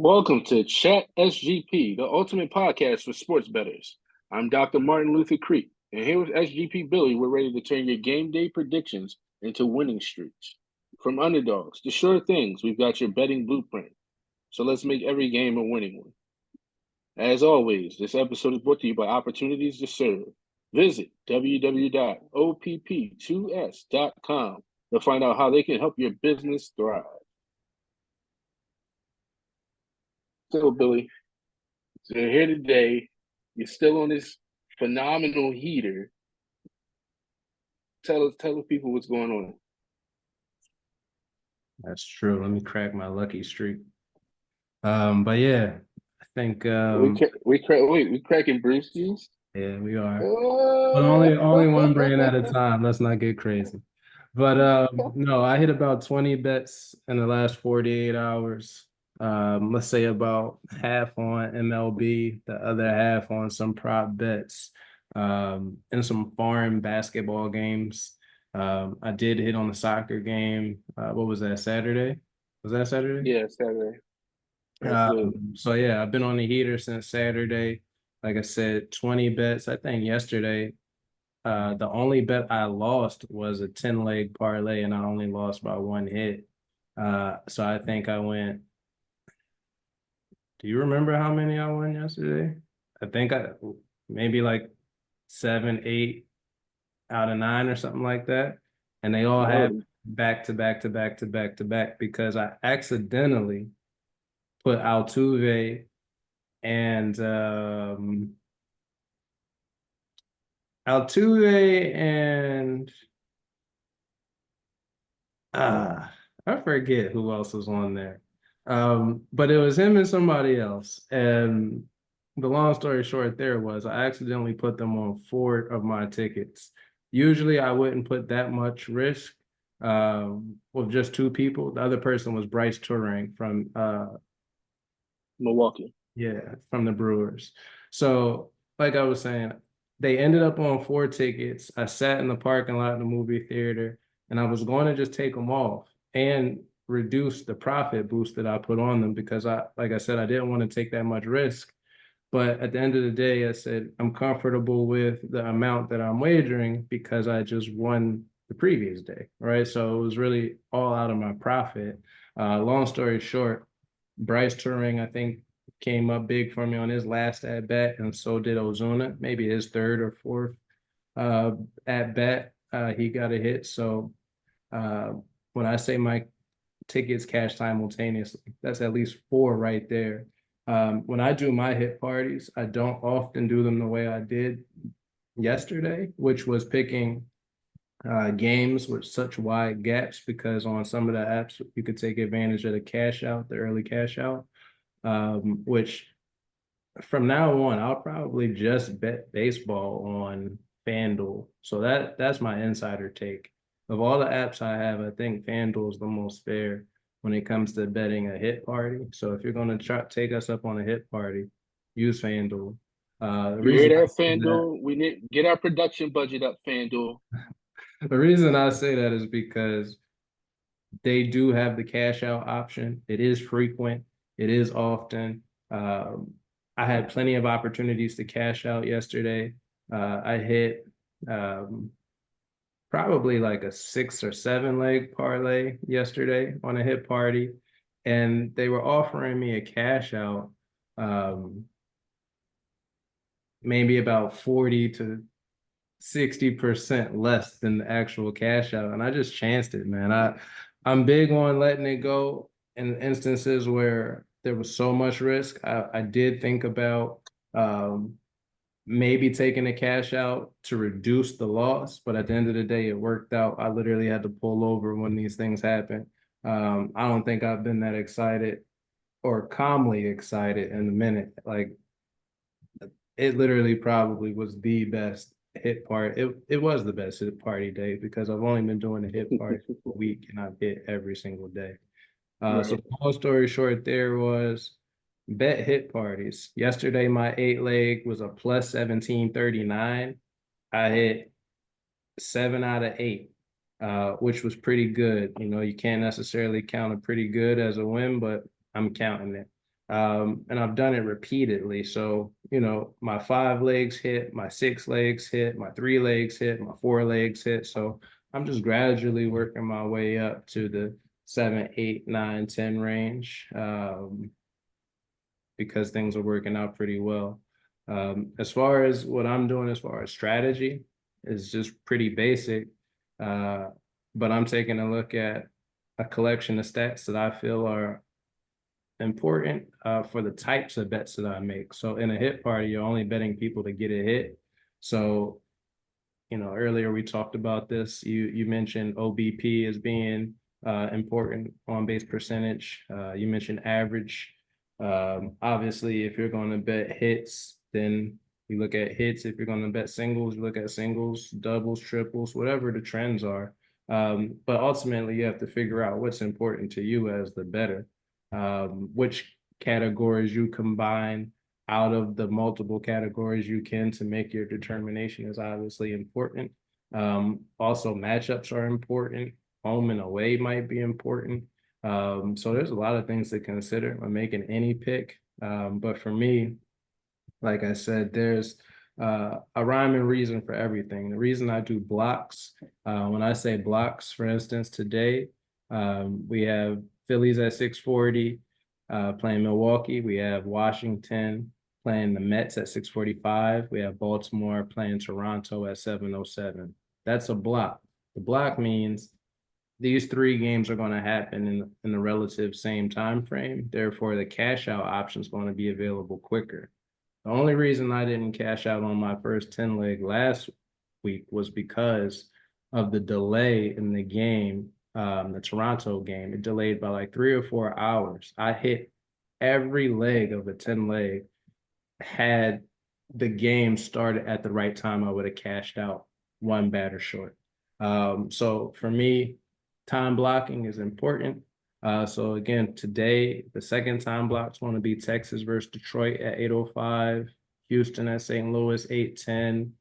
Welcome to Chat SGP, the ultimate podcast for sports bettors. I'm Dr. Martin Luther Creek, and here with SGP Billie, we're ready to turn your game day predictions into winning streaks. From underdogs to sure things, we've got your betting blueprint. So let's make every game a winning one. As always, this episode is brought to you by Opportunities to Serve. Visit www.opp2s.com to find out how they can help your business thrive. So, Billie, so you're here today. You're still on this phenomenal heater. Tell the people what's going on. That's true. Let me crack my lucky streak. But yeah, I think We cracking brewskis. yeah, we are. But Oh. only one brand at a time. Let's not get crazy. But no, I hit about 20 bets in the last 48 hours. Let's say about half on MLB, the other half on some prop bets, and some foreign basketball games. I did hit on the soccer game. What was that, Saturday? Was that Saturday? Yeah, Saturday. Absolutely. So yeah, I've been on the heater since Saturday. Like I said, 20 bets. I think yesterday, the only bet I lost was a 10-leg parlay, and I only lost by one hit. So I think I went. Do you remember how many I won yesterday? I think I maybe like 7, 8 out of 9 or something like that. And they all Wow. had back to back to back to back to back because I accidentally put Altuve and Altuve and I forget who else was on there. But it was him and somebody else. And the long story short there was I accidentally put them on 4 of my tickets. Usually I wouldn't put that much risk with just 2 people. The other person was Bryce Turing from Milwaukee. yeah, from the Brewers. So, like I was saying, they ended up on 4 tickets. I sat in the parking lot in the movie theater, and I was going to just take them off and reduce the profit boost that I put on them because like I said, I didn't want to take that much risk. But at the end of the day, I said I'm comfortable with the amount that I'm wagering because I just won the previous day, right? So it was really all out of my profit. Long story short, Bryce Turing, I think, came up big for me on his last at bat, and so did Ozuna, maybe his third or fourth at bat. He got a hit. So uh, when I say my tickets cash simultaneously, that's at least 4 right there. When I do my hit parties, I don't often do them the way I did yesterday, which was picking games with such wide gaps because on some of the apps you could take advantage of the cash out, the early cash out, which from now on I'll probably just bet baseball on FanDuel. So that's my insider take. Of all the apps I have, I think FanDuel is the most fair when it comes to betting a hit party. So if you're going to try take us up on a hit party, use FanDuel. The You hear reason I that, say that FanDuel? We need get our production budget up, FanDuel. the reason I say that is because they do have the cash out option. It is frequent. It is often. I had plenty of opportunities to cash out yesterday. I hit probably like a 6 or 7 leg parlay yesterday on a hit party, and they were offering me a cash out, maybe about 40 to 60% less than the actual cash out. And I just chanced it, man. I'm big on letting it go in instances where there was so much risk. I did think about maybe taking a cash out to reduce the loss, but at the end of the day, it worked out. I literally had to pull over when these things happen. I don't think I've been that excited or calmly excited in a minute. Like it literally probably was the best hit part. It was the best hit party day because I've only been doing a hit party for a week and I've hit every single day. So Right. long story short, there was bet hit parties. Yesterday, my 8 leg was a plus 1739. I hit 7 out of 8, which was pretty good. You know, you can't necessarily count a pretty good as a win, but I'm counting it. And I've done it repeatedly. So, my 5 legs hit, my 6 legs hit, my 3 legs hit, my 4 legs hit. So I'm just gradually working my way up to the 7, 8, 9, 10 range, because things are working out pretty well. As far as what I'm doing, as far as strategy, is just pretty basic. But I'm taking a look at a collection of stats that I feel are important for the types of bets that I make. So in a hit party, you're only betting people to get a hit. So, earlier we talked about this. You mentioned OBP as being important, on base percentage. You mentioned average. Obviously, if you're going to bet hits, then you look at hits. If you're going to bet singles, you look at singles, doubles, triples, whatever the trends are. But ultimately, you have to figure out what's important to you as the bettor, which categories you combine out of the multiple categories you can to make your determination is obviously important. Also, matchups are important. Home and away might be important. So there's a lot of things to consider when making any pick. But for me, like I said, there's a rhyme and reason for everything. The reason I do blocks, when I say blocks, for instance, today we have Phillies at 640 playing Milwaukee. We have Washington playing the Mets at 6:45. We have Baltimore playing Toronto at 7:07. That's a block. The block means these 3 games are going to happen in the relative same time frame. Therefore, the cash out option is going to be available quicker. The only reason I didn't cash out on my first 10 leg last week was because of the delay in the game, the Toronto game. It delayed by like 3 or 4 hours. I hit every leg of the 10 leg. Had the game started at the right time, I would have cashed out one batter short. So for me, time blocking is important. So again, today, the second time block is going to be Texas versus Detroit at 8:05, Houston at St. Louis 8:10,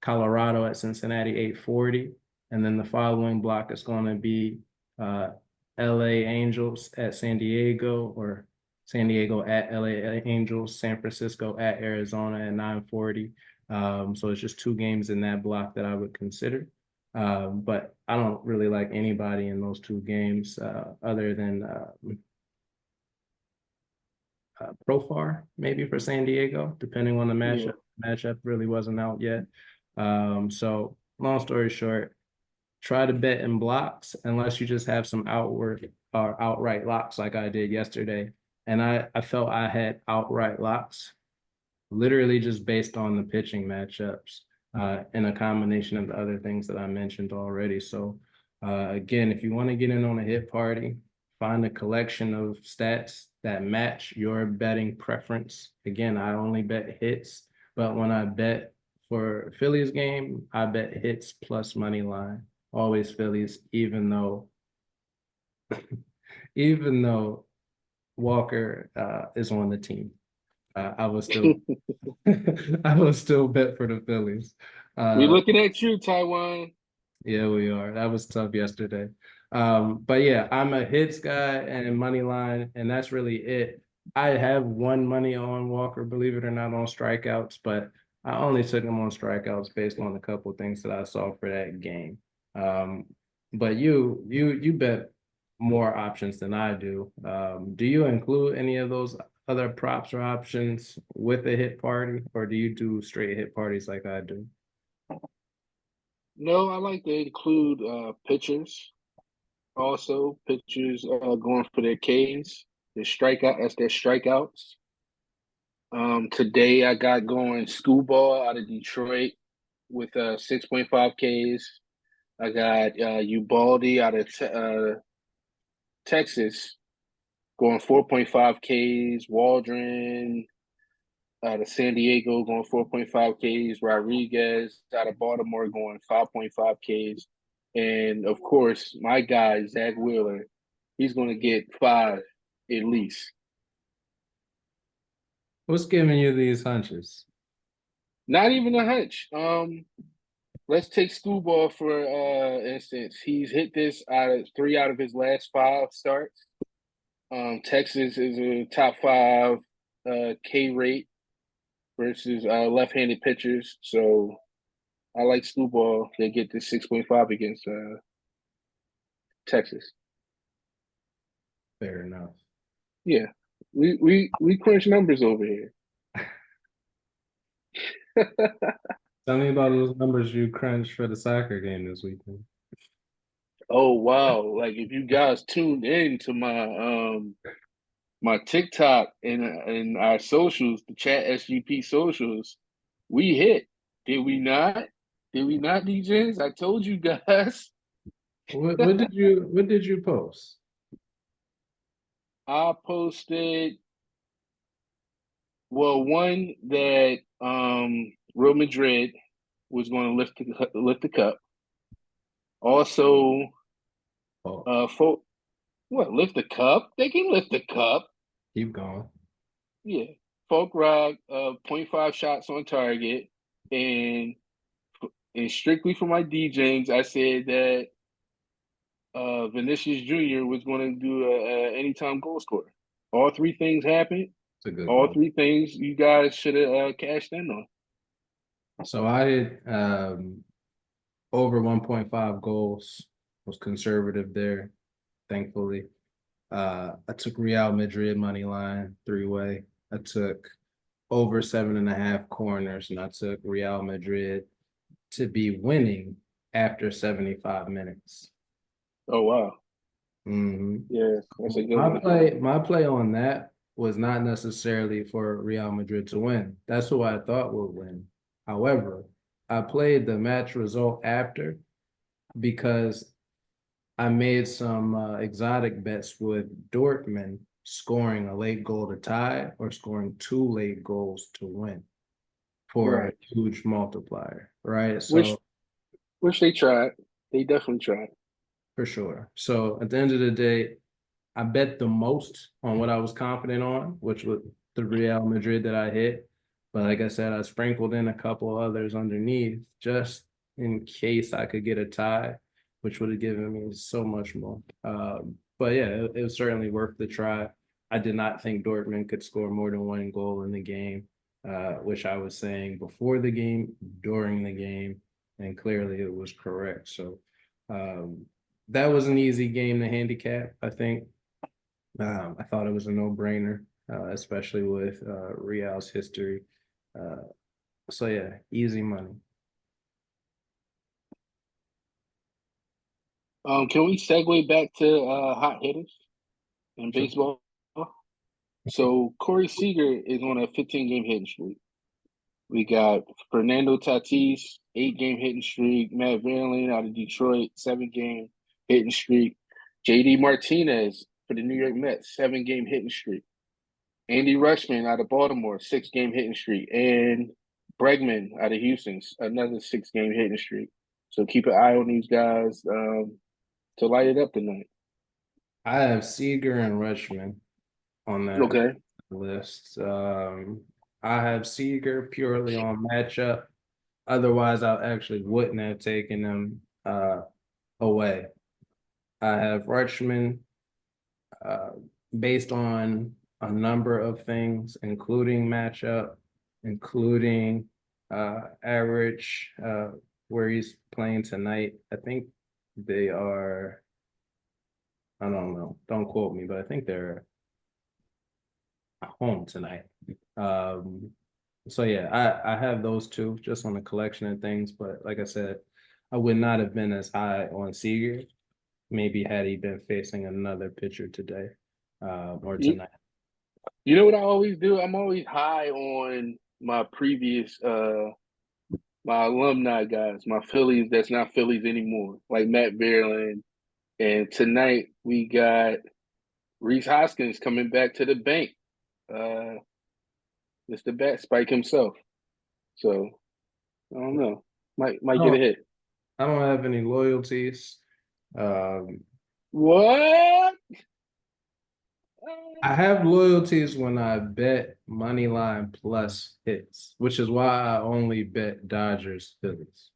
Colorado at Cincinnati 8:40. And then the following block is going to be LA Angels at San Diego, or San Diego at LA Angels, San Francisco at Arizona at 9:40. So it's just 2 games in that block that I would consider. But I don't really like anybody in those 2 games other than Profar, maybe for San Diego, depending on the matchup. Yeah. Matchup really wasn't out yet. So long story short, try to bet in blocks unless you just have some outward or outright locks like I did yesterday. And I felt I had outright locks literally just based on the pitching matchups and a combination of the other things that I mentioned already. So again, if you want to get in on a hit party, find a collection of stats that match your betting preference. Again, I only bet hits, but when I bet for Phillies game, I bet hits plus money line. Always Phillies, even though Walker is on the team. I was still I was still bet for the Phillies. We looking at you, Taiwan. Yeah, we are. That was tough yesterday. But yeah, I'm a hits guy and money line, and that's really it. I have one money on Walker, believe it or not, on strikeouts, but I only took him on strikeouts based on a couple of things that I saw for that game. Um, but you bet more options than I do. Do you include any of those other props or options with a hit party, or do you do straight hit parties like I do? No, I like to include pitchers. Also, pitchers going for their Ks, their strikeout as their strikeouts. Today I got going Schoolball out of Detroit with 6.5 Ks. I got Ubaldi out of Texas going 4.5 Ks. Waldron out of San Diego going 4.5 Ks. Rodriguez out of Baltimore going 5.5 Ks. And of course, my guy, Zach Wheeler, he's going to get 5 at least. What's giving you these hunches? Not even a hunch. Let's take Schoolball for instance. He's hit this out of 3 out of his last 5 starts. Texas is a top 5 K rate versus left-handed pitchers. So I like school ball. They get the 6.5 against Texas. Fair enough. Yeah, we crunch numbers over here. Tell me about those numbers you crunched for the soccer game this weekend. Oh wow! Like if you guys tuned in to my TikTok and our socials, the Chat SGP socials, we hit. Did we not? Did we not, DJs? I told you guys. What did you post? I posted one that Real Madrid was going to lift the cup. Also, Oh, folk what lift the cup? They can lift the cup. keep going. Yeah, folk rock .5 shots on target, and strictly for my DJs, I said that Vinicius Jr. was going to do a anytime goal scorer. All three things happened. It's a good All goal. three things you guys should have cashed in on. So I did over 1.5 goals. Was conservative there, thankfully. I took Real Madrid money line 3-way. I took over 7.5 corners, and I took Real Madrid to be winning after 75 minutes. Oh wow. Mhm. Yeah, that's a good My one. play on that was not necessarily for Real Madrid to win. That's who I thought would win. However, I played the match result after because I made some exotic bets with Dortmund scoring a late goal to tie or scoring 2 late goals to win for a Right. huge multiplier, right? Which So they tried. They definitely tried. for sure. So at the end of the day, I bet the most on what I was confident on, which was the Real Madrid that I hit. But like I said, I sprinkled in a couple others underneath just in case I could get a tie, which would have given me so much more. But yeah, it was certainly worth the try. I did not think Dortmund could score more than 1 goal in the game, which I was saying before the game, during the game, and clearly it was correct. So that was an easy game to handicap, I think. I thought it was a no-brainer, especially with Real's history. Uh, so yeah, easy money. Can we segue back to hot hitters in Sure. baseball? So Corey Seager is on a 15-game hitting streak. We got Fernando Tatis, 8-game hitting streak. Matt Vierling out of Detroit, 7-game hitting streak. JD Martinez for the New York Mets, 7-game hitting streak. Andy Rushman out of Baltimore, 6-game hitting streak. And Bregman out of Houston, another 6-game hitting streak. So keep an eye on these guys to light it up tonight. I have Seager and Rutschman on that Okay. list. I have Seager purely on matchup. Otherwise, I actually wouldn't have taken them away. I have Rutschman uh, based on a number of things, including matchup, including average, where he's playing tonight. I think they are, I don't know, don't quote me, but I think they're home tonight. So yeah, I have those two just on the collection of things, but like I said, I would not have been as high on Seager, maybe had he been facing another pitcher today or You, tonight. you know what I always do? I'm always high on my previous my alumni guys, my Phillies that's not Phillies anymore, like Matt Vierland. And tonight we got Reese Hoskins coming back to the bank. Uh, it's the bat spike himself. So I don't know. I Might get a don't, hit. I don't have any loyalties. Um, What? I have loyalties when I bet money line plus hits, which is why I only bet Dodgers Phillies.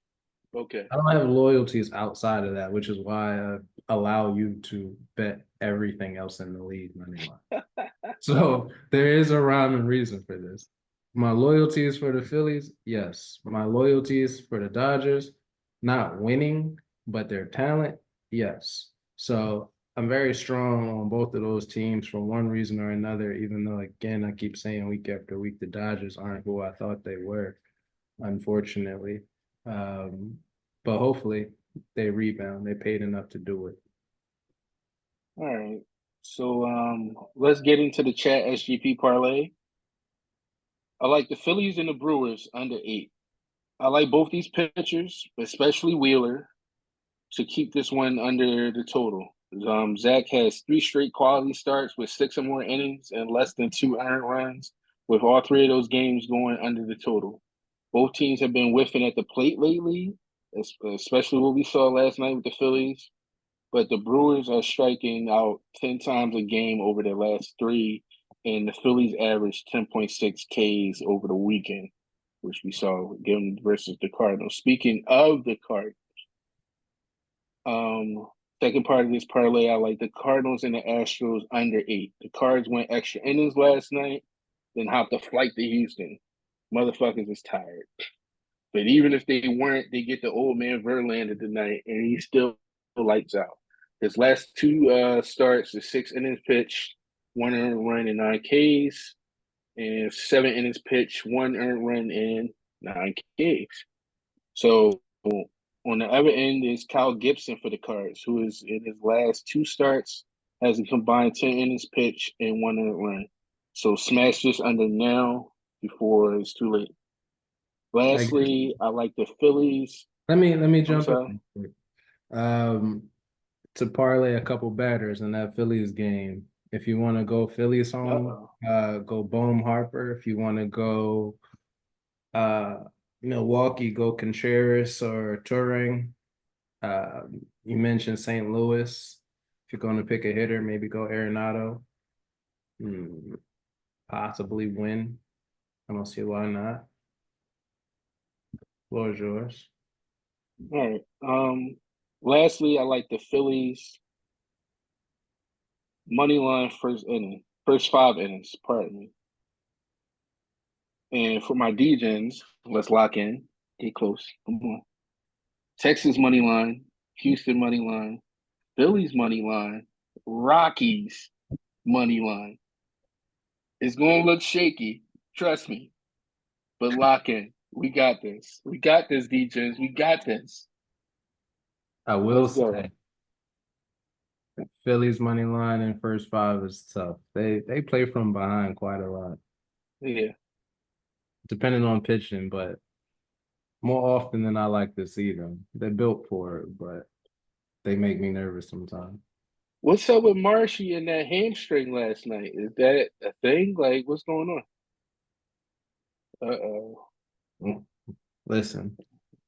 Okay. I don't have loyalties outside of that, which is why I allow you to bet everything else in the league money line. So there is a rhyme and reason for this. My loyalty is for the Phillies, yes. My loyalty is for the Dodgers, not winning, but their talent, yes. So I'm very strong on both of those teams for one reason or another, even though, again, I keep saying week after week, the Dodgers aren't who I thought they were, unfortunately. But hopefully they rebound. They paid enough to do it. All right. So let's get into the Chat SGP parlay. I like the Phillies and the Brewers under 8. I like both these pitchers, especially Wheeler, to keep this one under the total. Zach has 3 straight quality starts with 6 or more innings and less than 2 earned runs, with all 3 of those games going under the total. Both teams have been whiffing at the plate lately, especially what we saw last night with the Phillies. But the Brewers are striking out 10 times a game over their last 3, and the Phillies averaged 10.6 Ks over the weekend, which we saw them versus the Cardinals. Speaking of the Cardinals, second part of this parlay, I like the Cardinals and the Astros under 8. The Cards went extra innings last night, then hopped a flight to Houston. Motherfuckers is tired. But even if they weren't, they get the old man Verlander tonight, and he still lights out. His last 2 starts is 6 innings pitched, 1 earned run and 9 Ks, and 7 innings pitched, 1 earned run and 9 Ks. So on the other end is Kyle Gibson for the Cards, who is in his last 2 starts has a combined 10 innings pitched and 1 earned run. So smash this under now before it's too late. Lastly, I like the Phillies. Let me I'm jump sorry. in real quick. To parlay a couple batters in that Phillies game. If you want to go Phillies home, go Bohm Harper. If you want to go Milwaukee, go Contreras or Turing. You mentioned St. Louis. If you're going to pick a hitter, maybe go Arenado. Possibly win. I don't see why not. Floor is yours. All right. Lastly, I like the Phillies money line first 5 innings, pardon me. And for my DJs, let's lock in. Get close. Come on. Texas money line, Houston money line, Phillies money line, Rockies money line. It's gonna look shaky, trust me. But lock in. We got this. We got this, DJs. We got this. I will Let's go. say Phillies money line in first 5 is tough. They play from behind quite a lot. Yeah. Depending on pitching, but more often than I like to see them. They're built for it, but they make me nervous sometimes. What's up with Marshy and that hamstring last night? Is that a thing? Like, what's going on? Uh-oh. Listen,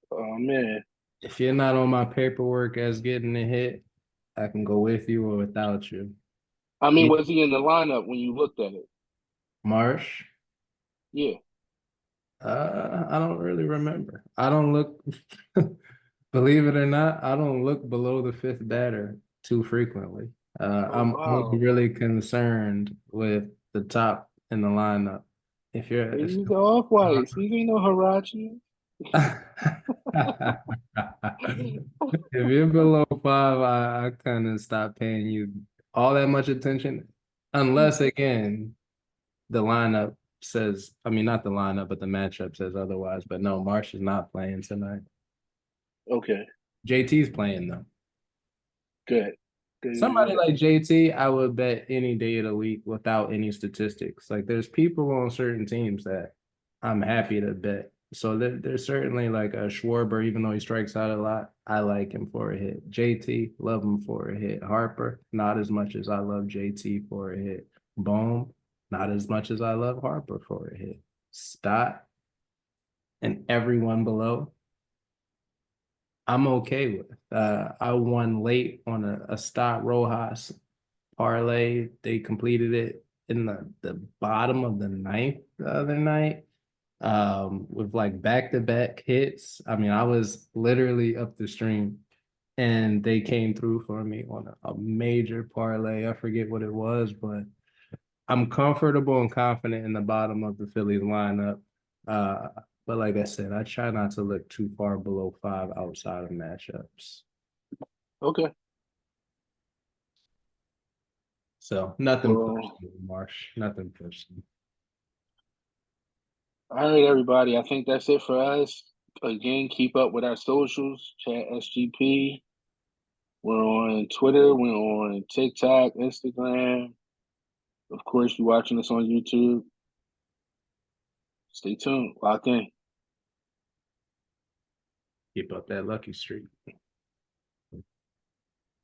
Oh, man. if you're not on my paperwork as getting a hit, I can go with you or without you. I mean, was he in the lineup when you looked at it? Marsh? Yeah. I don't really remember. I don't look, believe it or not, I don't look below the 5th batter too frequently. Oh, I'm only wow. really concerned with the top in the lineup. If you're, if, He's off whites. He ain't no Harachi. if you're below 5, I kind of stop paying you all that much attention, unless again the lineup says, I mean, not the lineup, but the matchup says otherwise. But no, Marsh is not playing tonight. Okay. JT's playing though. Good. Good. Somebody like JT, I would bet any day of the week without any statistics. Like there's people on certain teams that I'm happy to bet. So there's certainly like a Schwarber, even though he strikes out a lot, I like him for a hit. JT, love him for a hit. Harper, not as much as I love JT for a hit. Bohm, not as much as I love Harper for a hit. Stott and everyone below, I'm okay with. I won late on a Stott Rojas parlay. They completed it in the bottom of the 9th the other night, with like back-to-back hits. I mean, I was literally up the stream and they came through for me on a major parlay. I forget what it was, but I'm comfortable and confident in the bottom of the Phillies lineup. Uh, but like I said, I try not to look too far below 5 outside of matchups. Okay. So nothing Well, personal, Marsh. Nothing personal. all right, everybody. I think that's it for us. Again, keep up with our socials, Chat SGP. We're on Twitter. We're on TikTok, Instagram. Of course, you're watching us on YouTube. Stay tuned. Lock in. Keep up that lucky streak.